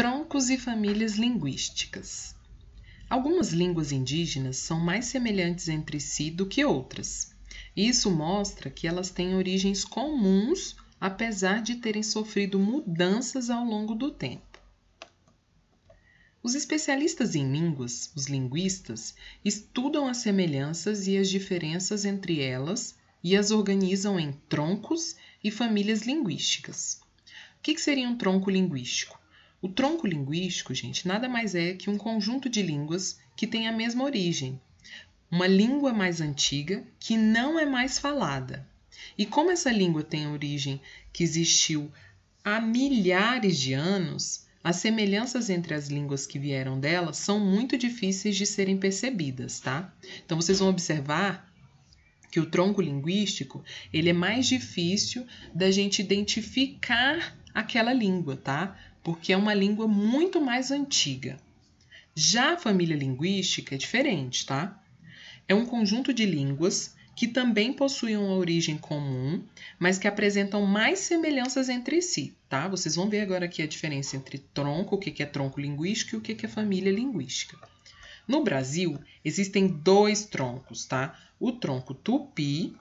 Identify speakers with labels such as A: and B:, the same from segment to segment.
A: Troncos e famílias linguísticas. Algumas línguas indígenas são mais semelhantes entre si do que outras. Isso mostra que elas têm origens comuns, apesar de terem sofrido mudanças ao longo do tempo. Os especialistas em línguas, os linguistas, estudam as semelhanças e as diferenças entre elas e as organizam em troncos e famílias linguísticas. O que seria um tronco linguístico? O tronco linguístico, gente, nada mais é que um conjunto de línguas que tem a mesma origem. Uma língua mais antiga que não é mais falada. E como essa língua tem origem que existiu há milhares de anos, as semelhanças entre as línguas que vieram dela são muito difíceis de serem percebidas, tá? Então, vocês vão observar que o tronco linguístico, ele é mais difícil da gente identificar aquela língua, tá? Porque é uma língua muito mais antiga. Já a família linguística é diferente, tá? É um conjunto de línguas que também possuem uma origem comum, mas que apresentam mais semelhanças entre si, tá? Vocês vão ver agora aqui a diferença entre tronco, o que é tronco linguístico e o que é família linguística. No Brasil, existem dois troncos, tá? O tronco tupi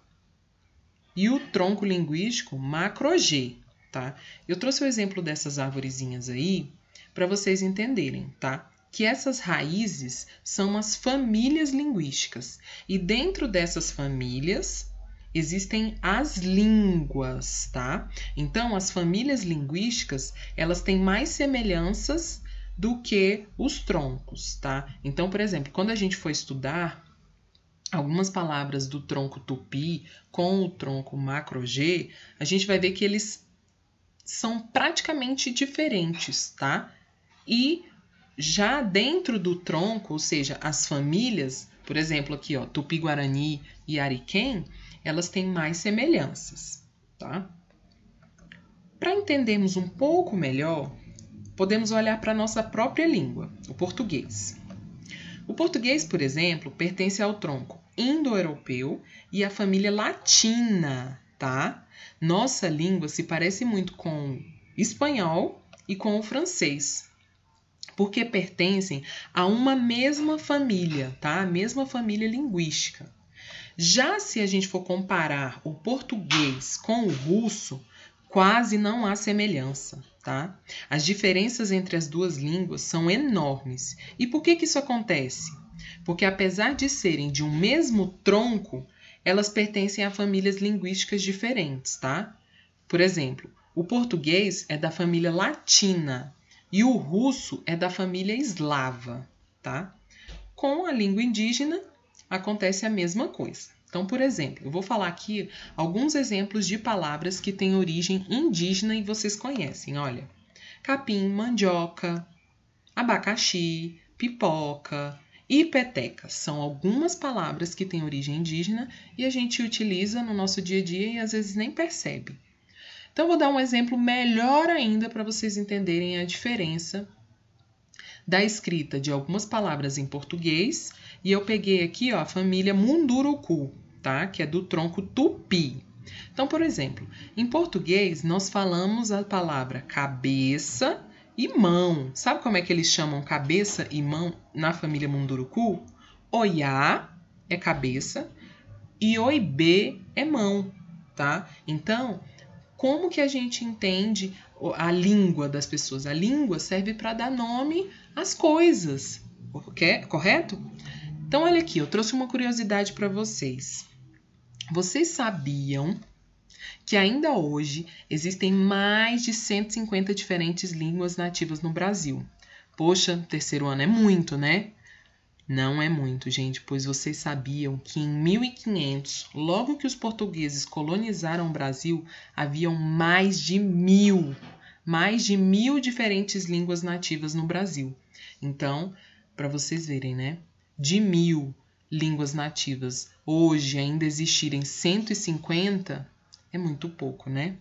A: e o tronco linguístico macro-G, tá? Eu trouxe o exemplo dessas arvorezinhas aí para vocês entenderem, tá? Que essas raízes são as famílias linguísticas. E dentro dessas famílias existem as línguas, tá? Então, as famílias linguísticas, elas têm mais semelhanças do que os troncos, tá? Então, por exemplo, quando a gente for estudar algumas palavras do tronco tupi com o tronco macro-G, a gente vai ver que eles são praticamente diferentes, tá? E já dentro do tronco, ou seja, as famílias, por exemplo, aqui, ó, Tupi-Guarani e Ariquém, elas têm mais semelhanças, tá? Para entendermos um pouco melhor, podemos olhar para a nossa própria língua, o português. O português, por exemplo, pertence ao tronco indo-europeu e à família latina, tá? Nossa língua se parece muito com o espanhol e com o francês, porque pertencem a uma mesma família, tá? A mesma família linguística. Já se a gente for comparar o português com o russo, quase não há semelhança, tá? As diferenças entre as duas línguas são enormes. E por que isso acontece? Porque apesar de serem de um mesmo tronco, elas pertencem a famílias linguísticas diferentes, tá? Por exemplo, o português é da família latina e o russo é da família eslava, tá? Com a língua indígena, acontece a mesma coisa. Então, por exemplo, eu vou falar aqui alguns exemplos de palavras que têm origem indígena e vocês conhecem. Olha, capim, mandioca, abacaxi, pipoca e peteca. São algumas palavras que têm origem indígena e a gente utiliza no nosso dia a dia e às vezes nem percebe. Então, vou dar um exemplo melhor ainda para vocês entenderem a diferença da escrita de algumas palavras em português. E eu peguei aqui, ó, a família Munduruku, tá? Que é do tronco tupi. Então, por exemplo, em português, nós falamos a palavra cabeça e mão. Sabe como é que eles chamam cabeça e mão na família Munduruku? Oiá é cabeça e oibê é mão, tá? Então, como que a gente entende a língua das pessoas? A língua serve para dar nome às coisas, correto? Então, olha aqui, eu trouxe uma curiosidade para vocês. Vocês sabiam que ainda hoje existem mais de 150 diferentes línguas nativas no Brasil? Poxa, terceiro ano é muito, né? Não é muito, gente, pois vocês sabiam que em 1500, logo que os portugueses colonizaram o Brasil, haviam mais de mil diferentes línguas nativas no Brasil. Então, para vocês verem, né? De 1000 línguas nativas, hoje ainda existirem 150, é muito pouco, né?